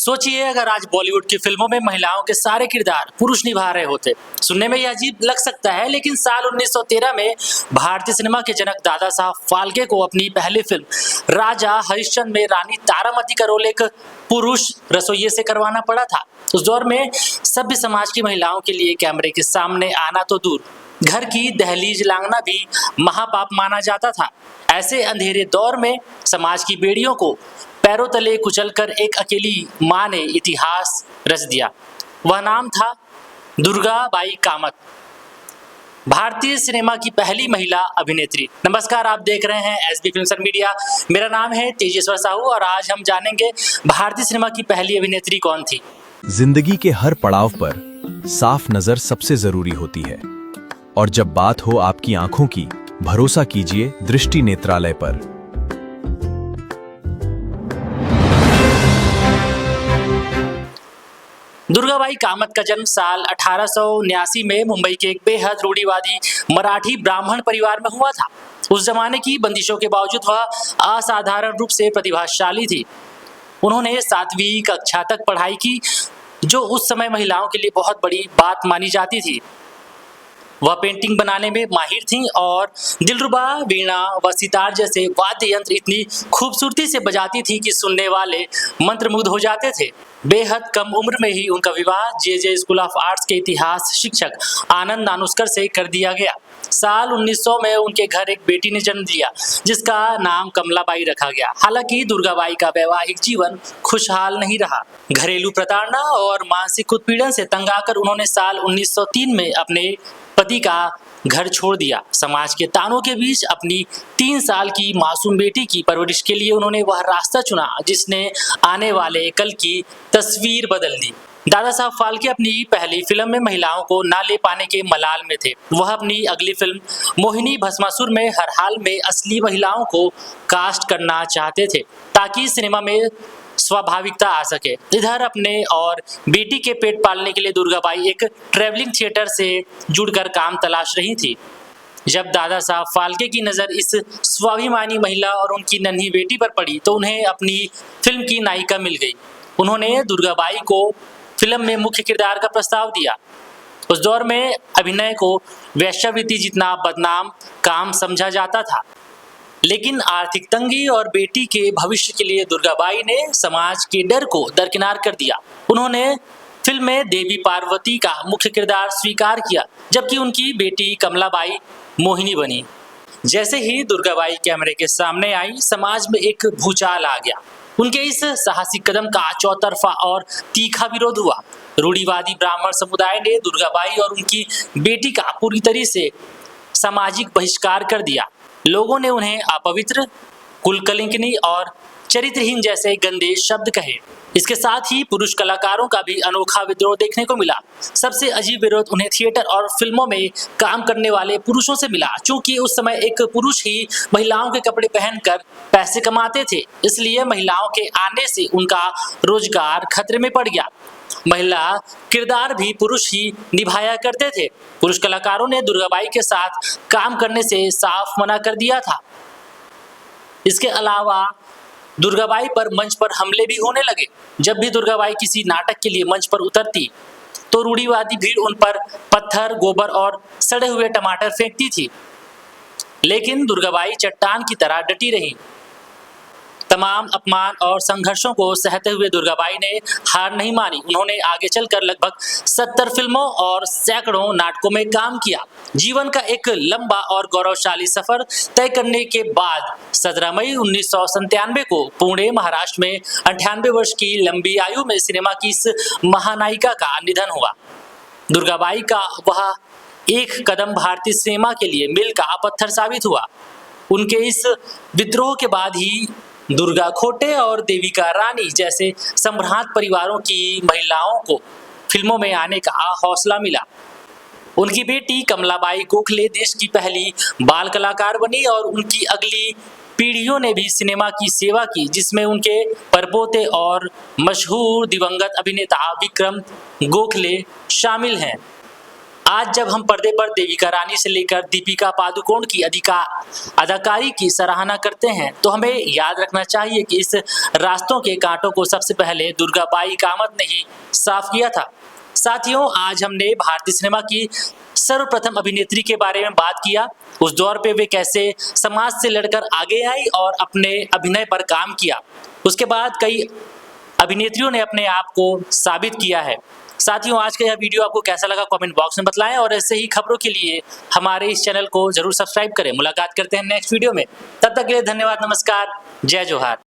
सोचिए अगर आज बॉलीवुड की फिल्मों में महिलाओं के सारे किरदार पुरुष निभा रहे होते। सुनने में यह अजीब लग सकता है, लेकिन साल 1913 में भारतीय सिनेमा के जनक दादा साहब फाल्के को अपनी पहली फिल्म राजा हरिश्चंद्र में रानी तारामती का रोल एक पुरुष रसोइये से करवाना पड़ा था। उस दौर में सभ्य समाज की महिलाओं के लिए कैमरे के सामने आना तो दूर, घर की दहलीज लांघना भी महापाप माना जाता था। ऐसे अंधेरे दौर में समाज की बेड़ियों को पैरों तले कुचलकर एक अकेली मां ने इतिहास रच दिया। वह नाम था दुर्गा बाई कामत, भारतीय सिनेमा की पहली महिला अभिनेत्री। नमस्कार, आप देख रहे हैं एसबी फिल्म्स एंड मीडिया। मेरा नाम है तेजेश्वर साहू और आज हम जानेंगे भारतीय सिनेमा की पहली अभिनेत्री कौन थी। जिंदगी के हर पड़ाव पर साफ नजर सबसे जरूरी होती है, और जब बात हो आपकी आंखों की, भरोसा कीजिए दृष्टि नेत्रालय पर। दुर्गाबाई कामत का जन्म साल 1879 में मुंबई के एक बेहद रूढ़िवादी मराठी ब्राह्मण परिवार में हुआ था। उस जमाने की बंदिशों के बावजूद वह असाधारण रूप से प्रतिभाशाली थी। उन्होंने 7वीं कक्षा तक पढ़ाई की, जो उस समय महिलाओं के लिए बहुत बड़ी बात मानी जाती थी। वह पेंटिंग बनाने में माहिर थीं और दिलरुबा, वीणा व सितार जैसे वाद्य यंत्र इतनी खूबसूरती से बजाती थी कि सुनने वाले मंत्रमुग्ध हो जाते थे। बेहद कम उम्र में ही उनका विवाह जे स्कूल ऑफ आर्ट्स के इतिहास शिक्षक आनंद नानुस्कर से कर दिया गया। साल 1900 में उनके घर एक बेटी ने जन्म लिया, जिसका नाम कमलाबाई रखा गया। हालांकि दुर्गाबाई का वैवाहिक जीवन खुशहाल नहीं रहा। घरेलू प्रताड़ना और मानसिक उत्पीड़न से तंग आकर उन्होंने साल 1903 में अपने पति का घर छोड़ दिया। समाज के तानों के बीच अपनी 3 साल की मासूम बेटी की परवरिश के लिए उन्होंने वह रास्ता चुना जिसने आने वाले कल की तस्वीर बदल दी। दादा साहब फाल्के अपनी पहली फिल्म में महिलाओं को ना ले पाने के मलाल में थे। वह अपनी अगली फिल्म मोहिनी भस्मासुर में हर हाल में असली महिलाओं को कास्ट करना चाहते थे, ताकि सिनेमा में स्वाभाविकता आ सके। इधर अपने और बेटी के पेट पालने के लिए दुर्गाबाई एक ट्रेवलिंग थिएटर से जुड़कर काम तलाश रही थी। जब दादा साहब फाल्के की नज़र इस स्वाभिमानी महिला और उनकी नन्ही बेटी पर पड़ी तो उन्हें अपनी फिल्म की नायिका मिल गई। उन्होंने दुर्गाबाई को फिल्म में मुख्य किरदार का प्रस्ताव दिया। उस दौर में अभिनय को वेश्यावृत्ति जितना बदनाम काम समझा जाता था, लेकिन आर्थिक तंगी और बेटी के भविष्य के लिए दुर्गाबाई ने समाज के डर को दरकिनार कर दिया। उन्होंने फिल्म में देवी पार्वती का मुख्य किरदार स्वीकार किया, जबकि उनकी बेटी कमलाबाई मोहिनी बनी। जैसे ही दुर्गाबाई कैमरे के सामने आई, समाज में एक भूचाल आ गया। उनके इस साहसिक कदम का चौतरफा और तीखा विरोध हुआ। रूढ़िवादी ब्राह्मण समुदाय ने दुर्गाबाई और उनकी बेटी का पूरी तरह से सामाजिक बहिष्कार कर दिया। लोगों ने उन्हें अपवित्र, कुलकलंकिनी और चरित्रहीन जैसे गंदे शब्द कहे। इसके साथ ही पुरुष कलाकारों का भी अनोखा विद्रोह देखने को मिला। सबसे अजीब विरोध उन्हें थिएटर और फिल्मों में काम करने वाले पुरुषों से मिला। चूंकि उस समय एक पुरुष ही महिलाओं के कपड़े पहनकर पैसे कमाते थे, इसलिए महिलाओं के आने से उनका रोजगार खतरे में पड़ गया। महिला किरदार भी पुरुष ही निभाया करते थे। पुरुष कलाकारों ने दुर्गाबाई के साथ काम करने से साफ मना कर दिया था। इसके अलावा दुर्गाबाई पर मंच पर हमले भी होने लगे। जब भी दुर्गाबाई किसी नाटक के लिए मंच पर उतरती तो रूढ़िवादी भीड़ उन पर पत्थर, गोबर और सड़े हुए टमाटर फेंकती थी, लेकिन दुर्गाबाई चट्टान की तरह डटी रही। तमाम अपमान और संघर्षों को सहते हुए दुर्गाबाई ने हार नहीं मानी। उन्होंने आगे चलकर लगभग 70 फिल्मों और सैकड़ों नाटकों में काम किया। जीवन का एक लंबा और गौरवशाली सफर तय करने के बाद 17 मई 1997 को पुणे, महाराष्ट्र में 98 वर्ष की लंबी आयु में सिनेमा की इस महानायिका का निधन हुआ। दुर्गाबाई का वह एक कदम भारतीय सिनेमा के लिए मील का पत्थर साबित हुआ। उनके इस विद्रोह के बाद ही दुर्गा खोटे और देविका रानी जैसे सम्भ्रांत परिवारों की महिलाओं को फिल्मों में आने का हौसला मिला। उनकी बेटी कमलाबाई गोखले देश की पहली बाल कलाकार बनी और उनकी अगली पीढ़ियों ने भी सिनेमा की सेवा की, जिसमें उनके परपोते और मशहूर दिवंगत अभिनेता विक्रम गोखले शामिल हैं। आज जब हम पर्दे पर देविका रानी से लेकर दीपिका पादुकोण की अदाकारी की सराहना करते हैं तो हमें याद रखना चाहिए कि इस रास्तों के कांटों को सबसे पहले दुर्गाबाई कामत ने ही साफ किया था। साथियों, आज हमने भारतीय सिनेमा की सर्वप्रथम अभिनेत्री के बारे में बात किया। उस दौर पे वे कैसे समाज से लड़कर आगे आई और अपने अभिनय पर काम किया। उसके बाद कई अभिनेत्रियों ने अपने आप को साबित किया है। साथियों, आज का यह वीडियो आपको कैसा लगा कमेंट बॉक्स में बतलाएं और ऐसे ही खबरों के लिए हमारे इस चैनल को जरूर सब्सक्राइब करें। मुलाकात करते हैं नेक्स्ट वीडियो में। तब तक के लिए धन्यवाद, नमस्कार, जय जोहार।